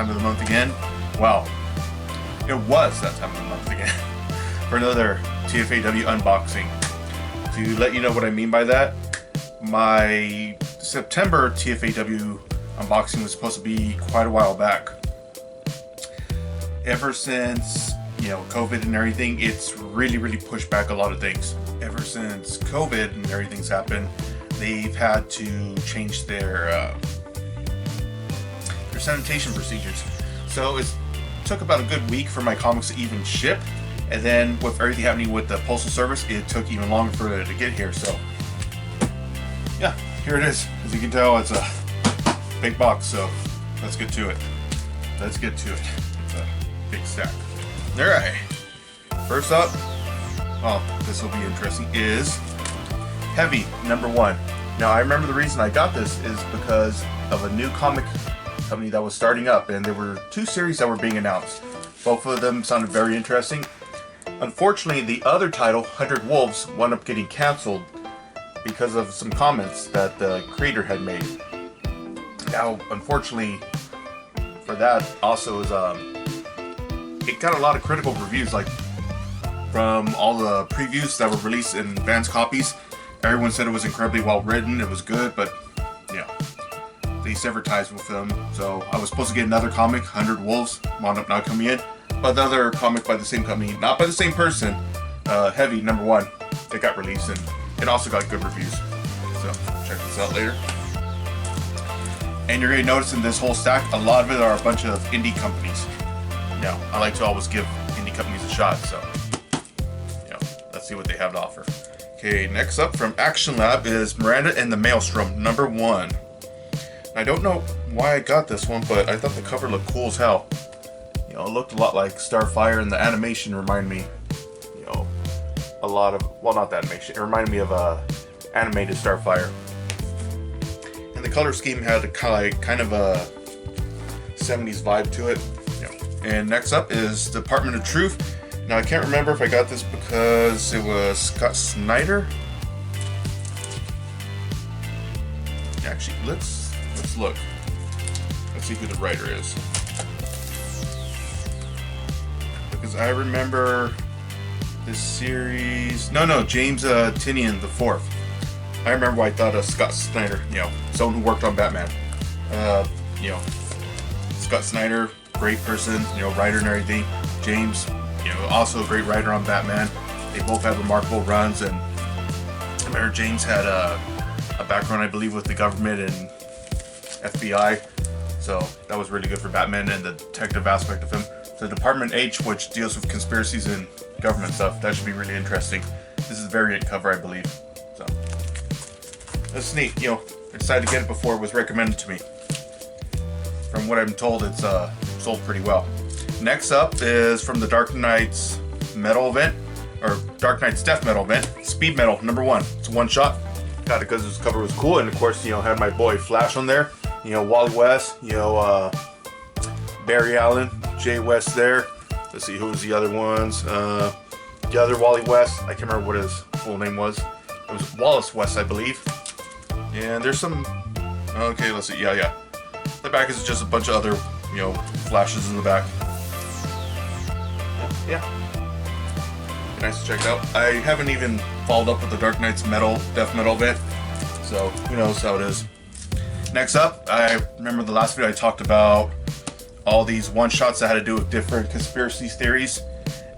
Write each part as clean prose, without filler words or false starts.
time of the month again. Well, it was that time of the month again for another TFAW unboxing. To let you know what I mean by that, my September TFAW unboxing was supposed to be quite a while back. Ever since, COVID and everything, it's really pushed back a lot of things. Ever since COVID and everything's happened, they've had to change their sanitation procedures. So it took about a good week for my comics to even ship, and then with everything happening with the postal service, it took even longer for it to get here. So yeah, here it is. As you can tell, it's a big box, so let's get to it. It's a big stack. Alright, first up, this will be interesting, is Heavy #1. Now, I remember the reason I got this is because of a new comic company that was starting up, and there were 2 series that were being announced. Both of them sounded very interesting. Unfortunately, the other title, 100 Wolves, wound up getting canceled because of some comments that the creator had made. Now, unfortunately for that, also is it got a lot of critical reviews, like from all the previews that were released in advanced copies. Everyone said it was incredibly well written, it was good, but they severed ties with them. So I was supposed to get another comic, 100 Wolves, wound up not coming in, but the other comic by the same company, not by the same person, Heavy #1, it got released, and it also got good reviews. So check this out later. And you're going to notice in this whole stack, a lot of it are a bunch of indie companies. I like to always give indie companies a shot, so let's see what they have to offer. Okay, next up from Action Lab is Miranda and the Maelstrom #1. I don't know why I got this one, but I thought the cover looked cool as hell. It looked a lot like Starfire, and the animation reminded me, a lot of, well, not the animation, it reminded me of animated Starfire. And the color scheme had kind of a 70s vibe to it. And next up is Department of Truth. Now, I can't remember if I got this because it was Scott Snyder. Actually, let's look. Let's see who the writer is. Because I remember this series. No, James Tynion IV. I remember why I thought of Scott Snyder. Someone who worked on Batman. Scott Snyder, great person, writer and everything. James, also a great writer on Batman. They both had remarkable runs, and I remember James had a background, I believe, with the government and FBI, so that was really good for Batman and the detective aspect of him. So Department H, which deals with conspiracies and government stuff, that should be really interesting. This is a variant cover, I believe. So that's neat. I decided to get it before it was recommended to me. From what I'm told, it's sold pretty well. Next up is from the Dark Knight's Metal event, or Dark Knight's Death Metal event, Speed Metal #1. It's a one-shot. Got it because this cover was cool, and of course, had my boy Flash on there. Wally West, Barry Allen, Jay West there. Let's see, who was the other ones? The other Wally West, I can't remember what his full name was. It was Wallace West, I believe. And there's some, okay, let's see, yeah. The back is just a bunch of other, flashes in the back. Yeah. Nice to check it out. I haven't even followed up with the Dark Knight's Death Metal event, so who knows how it is. Next up, I remember the last video I talked about all these one-shots that had to do with different conspiracy theories,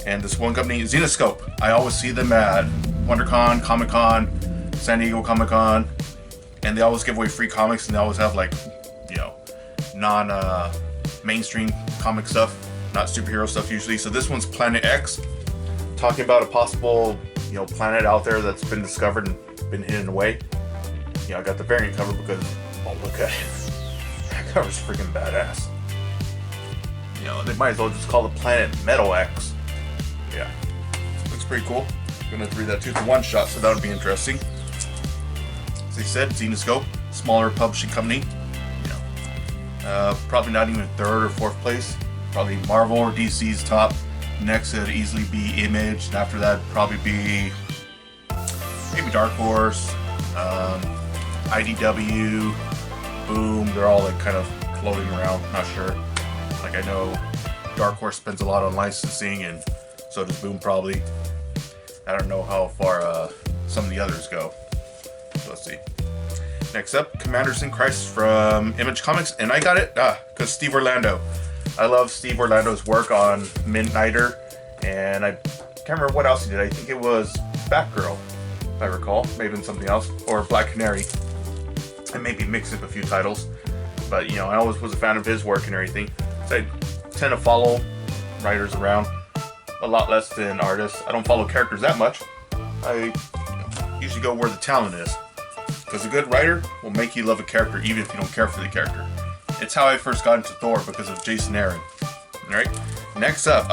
and this one company, Zenoscope. I always see them at WonderCon, Comic-Con, San Diego Comic-Con, and they always give away free comics, and they always have non-mainstream comic stuff, not superhero stuff usually. So this one's Planet X, talking about a possible, planet out there that's been discovered and been hidden away. I got the variant cover because, look at it. That cover's freaking badass. They might as well just call the planet Metal X. Yeah, looks pretty cool. I'm gonna read that too for one shot, so that would be interesting. As they said, Zenoscope, smaller publishing company. Probably not even 3rd or 4th place. Probably Marvel or DC's top. Next, it'd easily be Image, and after that, probably be maybe Dark Horse, IDW, Boom. They're all kind of floating around. Not sure. Like I know Dark Horse spends a lot on licensing, and so does Boom probably. I don't know how far some of the others go. So let's see. Next up, Commanders in Crisis from Image Comics, and I got it because Steve Orlando. I love Steve Orlando's work on Midnighter, and I can't remember what else he did. I think it was Batgirl, if I recall. Maybe something else, or Black Canary. I maybe mixed up a few titles, but you know, I always was a fan of his work and everything. So I tend to follow writers around a lot less than artists. I don't follow characters that much. I usually go where the talent is. Because a good writer will make you love a character even if you don't care for the character. It's how I first got into Thor, because of Jason Aaron. Alright, next up,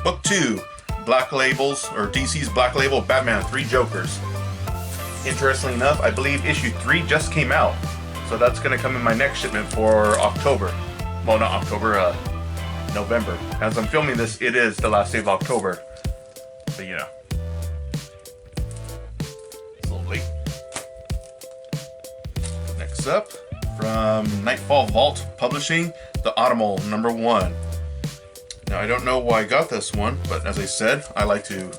Book 2, Black Labels, or DC's Black Label, Batman 3 Jokers. Interestingly enough, I believe issue 3 just came out. So that's going to come in my next shipment for October. Well, not October, November. As I'm filming this, it is the last day of October. But you know. It's a little late. Next up, from Nightfall Vault Publishing, The Automol #1. Now, I don't know why I got this one, but as I said, I like to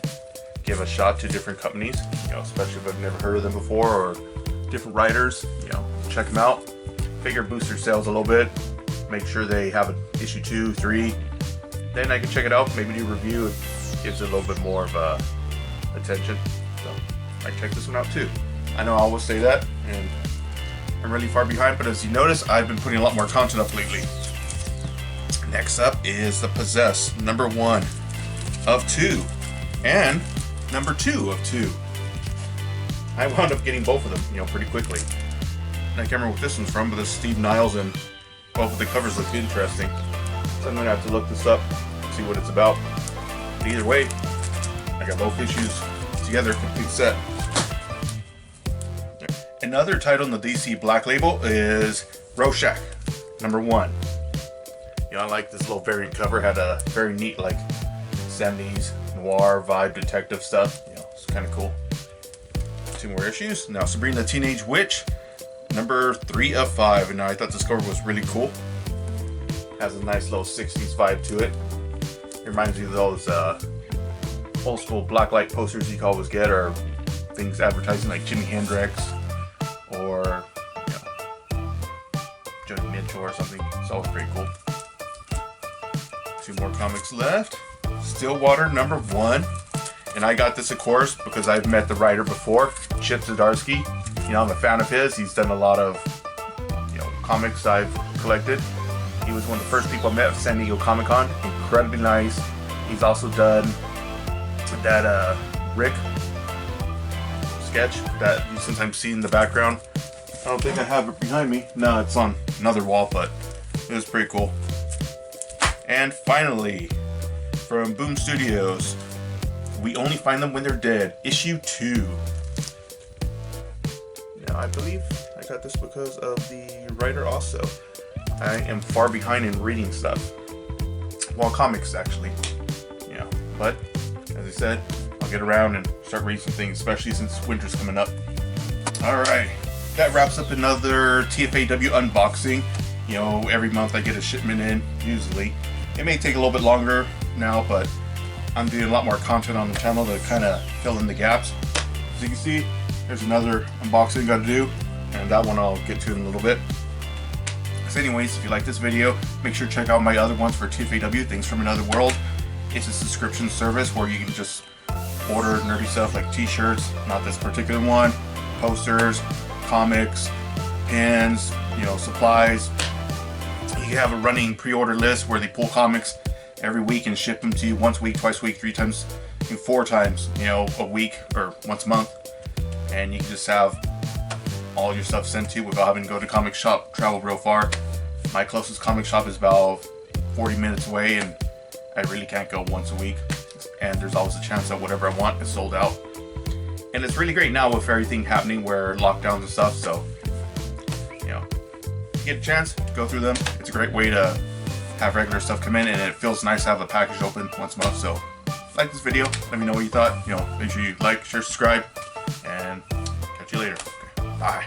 give a shot to different companies, you know, especially if I've never heard of them before, or different writers, you know, check them out. Figure boost their sales a little bit, make sure they have an issue 2, 3, then I can check it out, maybe do a review. It gives it a little bit more of attention, so I check this one out too. I know I always say that, and I'm really far behind, but as you notice, I've been putting a lot more content up lately. Next up is The Possess, #1 of 2, and #2 of 2. I wound up getting both of them, you know, pretty quickly. And I can't remember what this one's from, but this is Steve Niles, and both of the covers look interesting. So I'm gonna have to look this up, see what it's about. But either way, I got both issues together, complete set. Another title in the DC Black Label is Rorschach, #1. You know, I like this little variant cover. Had a very neat, like, 70s noir vibe, detective stuff. You know, it's kind of cool. 2 more issues. Now, Sabrina the Teenage Witch, #3 of 5. And I thought this cover was really cool. Has a nice little 60s vibe to it. It reminds me of those old school blacklight posters you can always get, or things advertising like Jimi Hendrix, or you know, Joni Mitchell or something. It's always pretty cool. 2 more comics left. Stillwater #1. And I got this, of course, because I've met the writer before, Chip Zdarsky. You know, I'm a fan of his. He's done a lot of, you know, comics I've collected. He was one of the first people I met at San Diego Comic-Con. Incredibly nice. He's also done that Rick sketch that you sometimes see in the background. I don't think I have it behind me. No, it's on another wall, but it was pretty cool. And finally, from Boom Studios, We Only Find Them When They're Dead, issue 2. Now, I believe I got this because of the writer also. I am far behind in reading stuff. Well, comics, actually. Yeah, but, as I said, I'll get around and start reading some things, especially since winter's coming up. Alright, that wraps up another TFAW unboxing. You know, every month I get a shipment in, usually. It may take a little bit longer now, but I'm doing a lot more content on the channel to kind of fill in the gaps. As you can see, there's another unboxing I got to do, and that one I'll get to in a little bit. So anyways, if you like this video, make sure to check out my other ones for TFAW, Things from Another World. It's a subscription service where you can just order nerdy stuff like t-shirts, not this particular one, posters, comics, pins, you know, supplies. You have a running pre-order list where they pull comics every week and ship them to you once a week, twice a week, 3 times, and 4 times, you know, a week or once a month. And you can just have all your stuff sent to you without having to go to comic shop, travel real far. My closest comic shop is about 40 minutes away, and I really can't go once a week. And there's always a chance that whatever I want is sold out. And it's really great now with everything happening where lockdowns and stuff, so, you know, if you get a chance, go through them. It's a great way to have regular stuff come in, and it feels nice to have the package open once a month. So, like this video, let me know what you thought. You know, make sure you like, share, subscribe, and catch you later. Okay, bye.